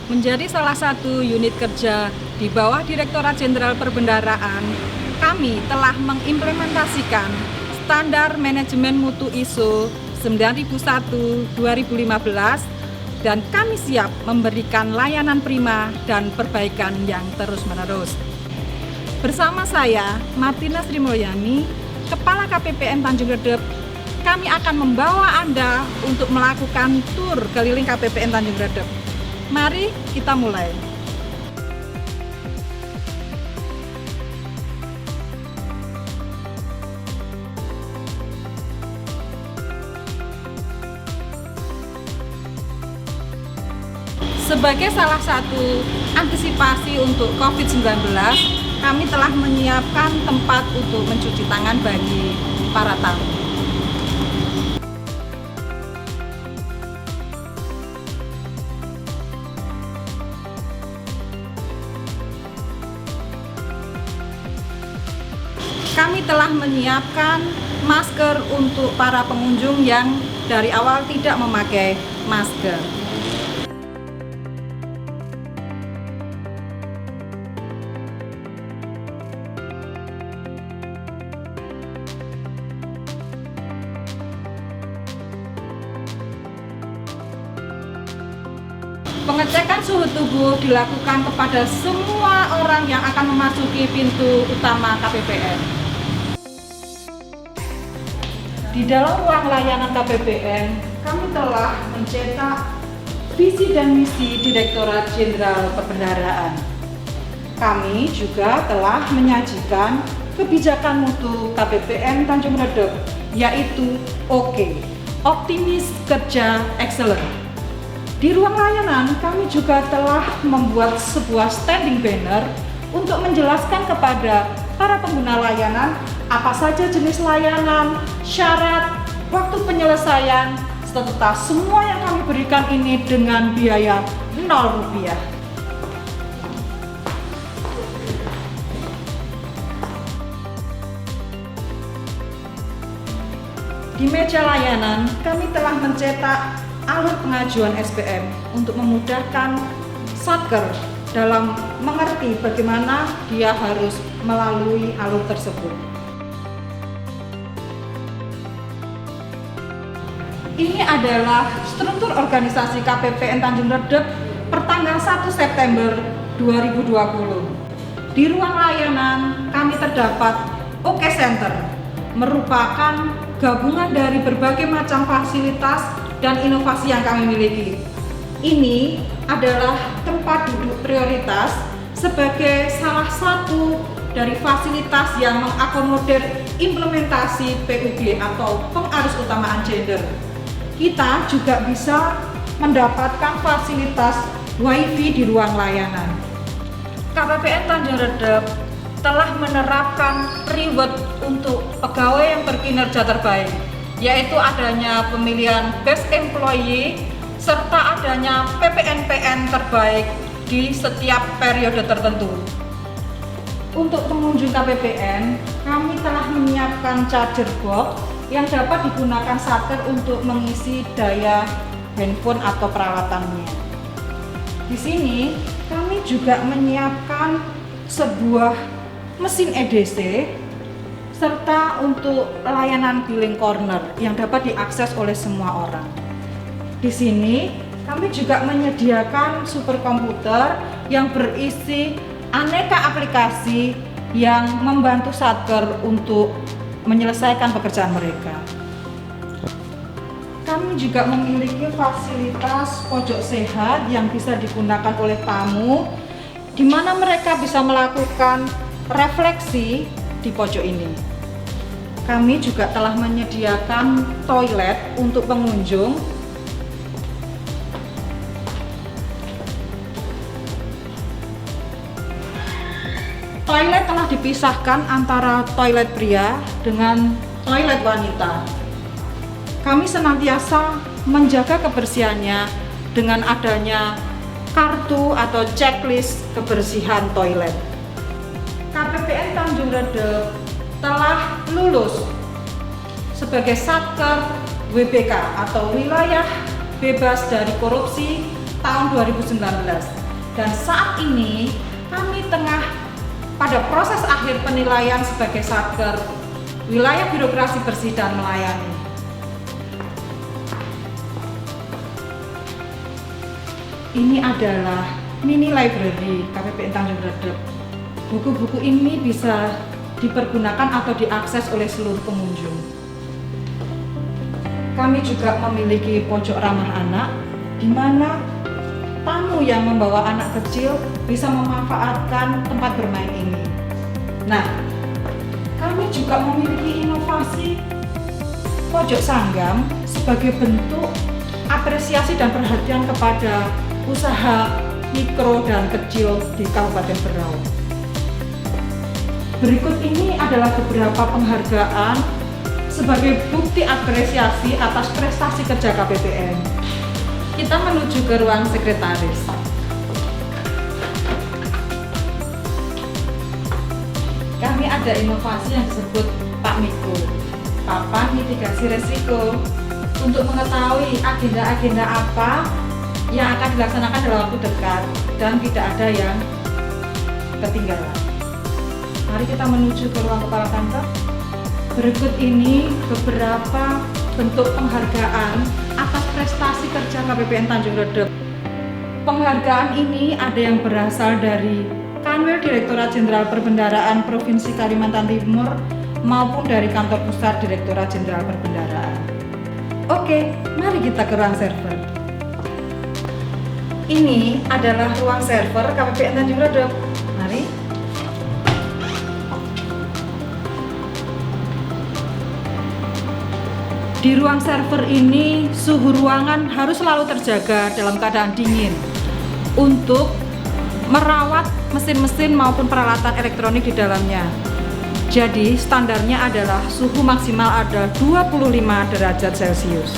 Menjadi salah satu unit kerja di bawah Direktorat Jenderal Perbendaharaan, kami telah mengimplementasikan standar manajemen mutu ISO 9001-2015 dan kami siap memberikan layanan prima dan perbaikan yang terus-menerus. Bersama saya, Martina Sri Mulyani, Kepala KPPN Tanjung Redep, kami akan membawa Anda untuk melakukan tur keliling KPPN Tanjung Redep. Mari kita mulai. Sebagai salah satu antisipasi untuk COVID-19, kami telah menyiapkan tempat untuk mencuci tangan bagi para tamu. Kami telah menyiapkan masker untuk para pengunjung yang dari awal tidak memakai masker. Pengecekan suhu tubuh dilakukan kepada semua orang yang akan memasuki pintu utama KPPN. Di dalam ruang layanan KPPN, kami telah mencetak visi dan misi Direktorat Jenderal Perbendaharaan. Kami juga telah menyajikan kebijakan mutu KPPN Tanjung Redep, yaitu OK, Optimis Kerja Excellent. Di ruang layanan, kami juga telah membuat sebuah standing banner untuk menjelaskan kepada para pengguna layanan apa saja jenis layanan, syarat, waktu penyelesaian, serta semua yang kami berikan ini dengan biaya Rp0. Di meja layanan, kami telah mencetak alur pengajuan SPM untuk memudahkan Satker dalam mengerti bagaimana dia harus melalui alur tersebut. Ini adalah struktur organisasi KPPN Tanjung Redep pertanggal 1 September 2020. Di ruang layanan kami terdapat OK Center, merupakan gabungan dari berbagai macam fasilitas dan inovasi yang kami miliki. Ini adalah tempat duduk prioritas sebagai salah satu dari fasilitas yang mengakomodir implementasi PUG atau pengarus utamaan gender. Kita juga bisa mendapatkan fasilitas WiFi di ruang layanan. KPPN Tanjung Redep telah menerapkan reward untuk pegawai yang berkinerja terbaik, yaitu adanya pemilihan Best Employee serta adanya PPNPN terbaik di setiap periode tertentu. Untuk pengunjung KPPN, kami telah menyiapkan charger box yang dapat digunakan Satker untuk mengisi daya handphone atau peralatannya. Di sini kami juga menyiapkan sebuah mesin EDC serta untuk layanan billing corner yang dapat diakses oleh semua orang. Di sini kami juga menyediakan superkomputer yang berisi aneka aplikasi yang membantu Satker untuk menyelesaikan pekerjaan mereka. Kami juga memiliki fasilitas pojok sehat yang bisa digunakan oleh tamu, di mana mereka bisa melakukan refleksi di pojok ini. Kami juga telah menyediakan toilet untuk pengunjung. Toilet telah dipisahkan antara toilet pria dengan toilet wanita. Kami senantiasa menjaga kebersihannya dengan adanya kartu atau checklist kebersihan toilet. KPPN Tanjung Redep telah lulus sebagai Satker WBK atau Wilayah Bebas dari Korupsi tahun 2019. Dan saat ini kami tengah pada proses akhir penilaian sebagai Satker Wilayah Birokrasi Bersih dan Melayani. Ini adalah mini library KPPN Tanjung Redep. Buku-buku ini bisa dipergunakan atau diakses oleh seluruh pengunjung. Kami juga memiliki pojok ramah anak, di mana tamu yang membawa anak kecil bisa memanfaatkan tempat bermain ini. Nah, kami juga memiliki inovasi pojok sanggam sebagai bentuk apresiasi dan perhatian kepada usaha mikro dan kecil di Kabupaten Berau. Berikut ini adalah beberapa penghargaan sebagai bukti apresiasi atas prestasi kerja KPPN. Kita menuju ke ruang sekretaris. Kami ada inovasi yang disebut Pak Miko, Papan Mitigasi Resiko, untuk mengetahui agenda-agenda apa yang akan dilaksanakan dalam waktu dekat dan tidak ada yang ketinggalan. Mari kita menuju ke ruang kepala kantor. Berikut ini beberapa bentuk penghargaan atas prestasi kerja KPPN Tanjung Redep. Penghargaan ini ada yang berasal dari Kanwil Direktorat Jenderal Perbendaharaan Provinsi Kalimantan Timur maupun dari kantor pusat Direktorat Jenderal Perbendaharaan. Oke, mari kita ke ruang server. Ini adalah ruang server KPPN Tanjung Redep. Mari. Di ruang server ini, suhu ruangan harus selalu terjaga dalam keadaan dingin untuk merawat mesin-mesin maupun peralatan elektronik di dalamnya. Jadi, standarnya adalah suhu maksimal ada 25 derajat Celcius.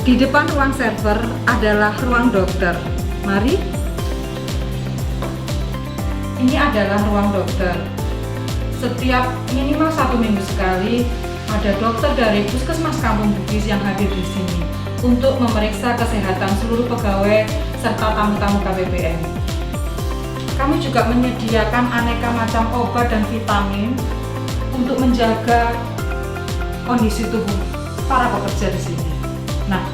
Di depan ruang server adalah ruang dokter. Mari. Ini adalah ruang dokter. Setiap minimal 1 minggu sekali ada dokter dari Puskesmas Kampung Bugis yang hadir di sini untuk memeriksa kesehatan seluruh pegawai serta tamu-tamu KPPN. Kami juga menyediakan aneka macam obat dan vitamin untuk menjaga kondisi tubuh para pekerja di sini. Nah,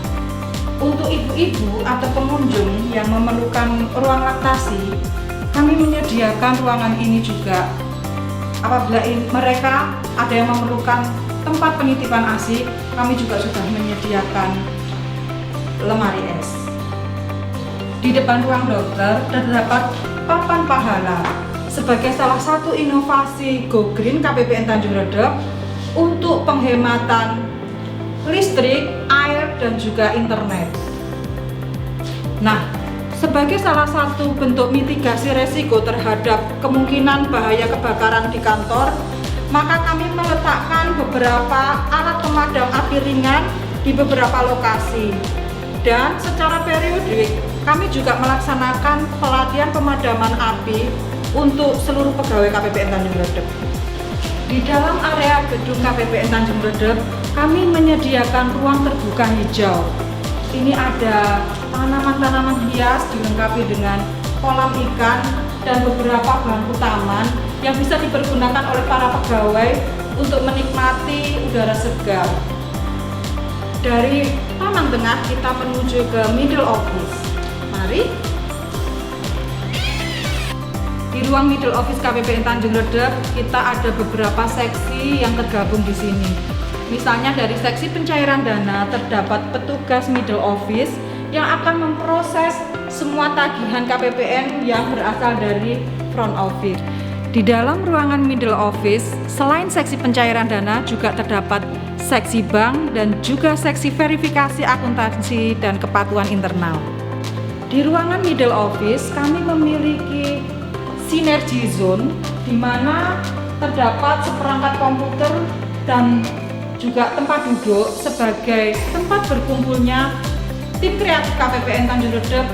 untuk ibu-ibu atau pengunjung yang memerlukan ruang laktasi, kami menyediakan ruangan ini juga. Apabila mereka ada yang memerlukan tempat penitipan ASI, kami juga sudah menyediakan lemari es. Di depan ruang dokter terdapat papan pahala sebagai salah satu inovasi Go Green KPPN Tanjung Redep untuk penghematan listrik, air, dan juga internet. Nah, sebagai salah satu bentuk mitigasi resiko terhadap kemungkinan bahaya kebakaran di kantor, maka kami meletakkan beberapa alat pemadam api ringan di beberapa lokasi. Dan secara periodik, kami juga melaksanakan pelatihan pemadaman api untuk seluruh pegawai KPPN Tanjung Redep. Di dalam area gedung KPPN Tanjung Redep, kami menyediakan ruang terbuka hijau. Ini ada tanaman-tanaman hias dilengkapi dengan kolam ikan dan beberapa bangku taman yang bisa dipergunakan oleh para pegawai untuk menikmati udara segar. Dari taman tengah kita menuju ke middle office. Mari. Di ruang middle office KPPN Tanjung Redep kita ada beberapa seksi yang tergabung di sini. Misalnya dari seksi pencairan dana terdapat petugas middle office yang akan memproses semua tagihan KPPN yang berasal dari front office. Di dalam ruangan middle office, selain seksi pencairan dana juga terdapat seksi bank dan juga seksi verifikasi akuntansi dan kepatuhan internal. Di ruangan middle office kami memiliki synergy zone di mana terdapat seperangkat komputer dan juga tempat duduk sebagai tempat berkumpulnya tim kreatif KPPN Tanjung Redep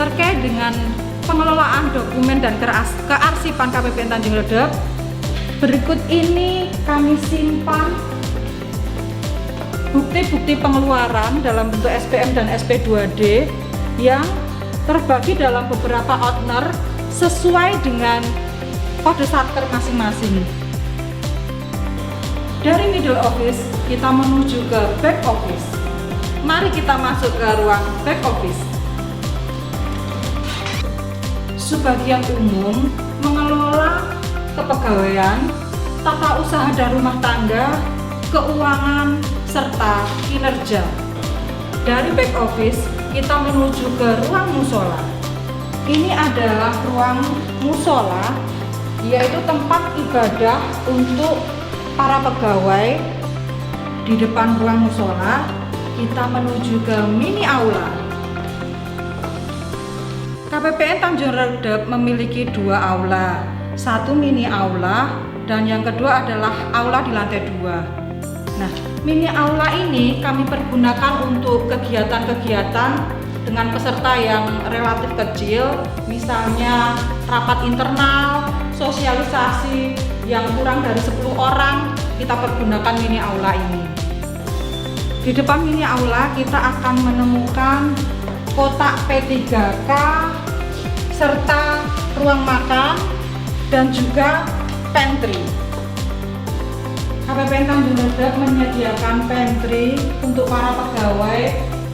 terkait dengan pengelolaan dokumen dan kearsipan KPPN Tanjung Redep. Berikut ini kami simpan bukti-bukti pengeluaran dalam bentuk SPM dan SP2D yang terbagi dalam beberapa owner sesuai dengan kode charter masing-masing. Dari middle office kita menuju ke back office. Mari kita masuk ke ruang back office. Sebagian umum mengelola kepegawaian, tata usaha dan rumah tangga, keuangan, serta kinerja. Dari back office kita menuju ke ruang musola. Ini adalah ruang musola, yaitu tempat ibadah untuk para pegawai. Di depan ruang musola kita menuju ke mini aula. KPPN Tanjung Redep memiliki 2 aula, satu mini aula dan yang kedua adalah aula di lantai 2. Nah, mini aula ini kami pergunakan untuk kegiatan-kegiatan dengan peserta yang relatif kecil, misalnya rapat internal, sosialisasi yang kurang dari 10 orang, kita pergunakan mini aula ini. Di depan mini aula kita akan menemukan kotak P3K serta ruang makan dan juga pantry. KPPN Tanjung Redep menyediakan pantry untuk para pegawai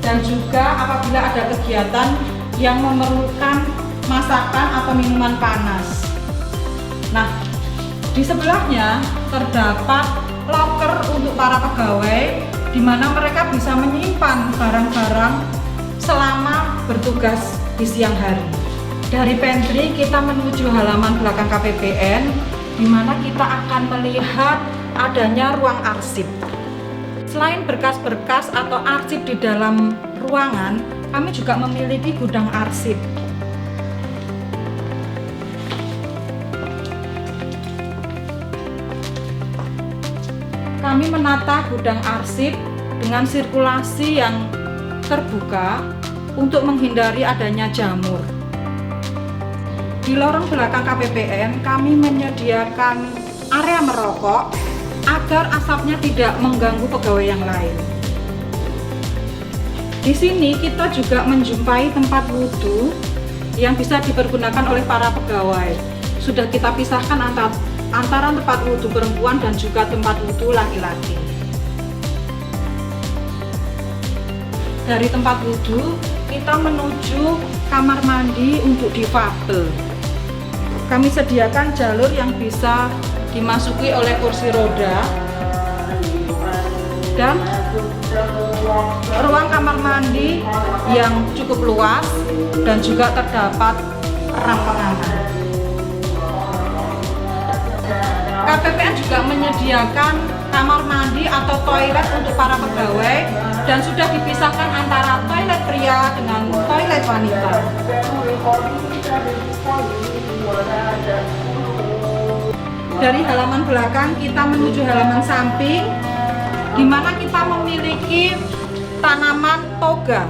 dan juga apabila ada kegiatan yang memerlukan masakan atau minuman panas. Nah, di sebelahnya terdapat loker untuk para pegawai di mana mereka bisa menyimpan barang-barang selama bertugas di siang hari. Dari pantry kita menuju halaman belakang KPPN di mana kita akan melihat adanya ruang arsip. Selain berkas-berkas atau arsip di dalam ruangan, kami juga memiliki gudang arsip. Kami menata gudang arsip dengan sirkulasi yang terbuka untuk menghindari adanya jamur. Di lorong belakang KPPN kami menyediakan area merokok agar asapnya tidak mengganggu pegawai yang lain. Di sini kita juga menjumpai tempat wudhu yang bisa dipergunakan oleh para pegawai. Sudah kita pisahkan antara tempat wudhu perempuan dan juga tempat wudhu laki-laki. Dari tempat wudhu kita menuju kamar mandi untuk difabel. Kami sediakan jalur yang bisa dimasuki oleh kursi roda dan ruang kamar mandi yang cukup luas dan juga terdapat rak pengaman. KPPN juga menyediakan kamar mandi atau toilet untuk para pegawai dan sudah dipisahkan antara toilet pria dengan toilet wanita. Dari halaman belakang kita menuju halaman samping di mana kita memiliki tanaman toga.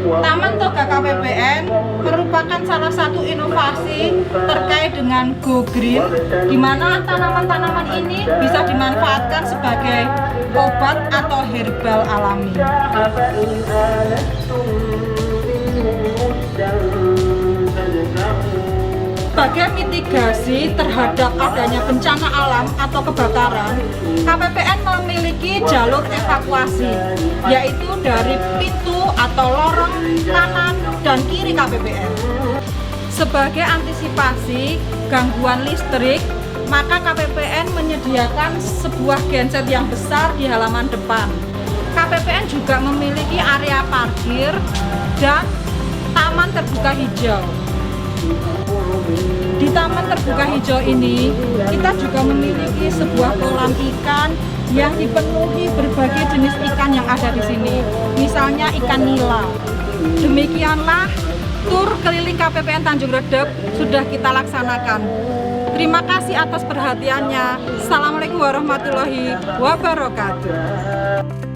Taman Toga KPPN merupakan salah satu inovasi terkait dengan Go Green, di mana tanaman-tanaman ini bisa dimanfaatkan sebagai obat atau herbal alami. Sebagai mitigasi terhadap adanya bencana alam atau kebakaran, KPPN memiliki jalur evakuasi, yaitu dari pintu atau lorong kanan dan kiri KPPN. Sebagai antisipasi gangguan listrik, maka KPPN menyediakan sebuah genset yang besar di halaman depan. KPPN juga memiliki area parkir dan taman terbuka hijau. Di taman terbuka hijau ini, kita juga memiliki sebuah kolam ikan yang dipenuhi berbagai jenis ikan yang ada di sini. Misalnya ikan nila. Demikianlah tur keliling KPPN Tanjung Redep sudah kita laksanakan. Terima kasih atas perhatiannya. Assalamualaikum warahmatullahi wabarakatuh.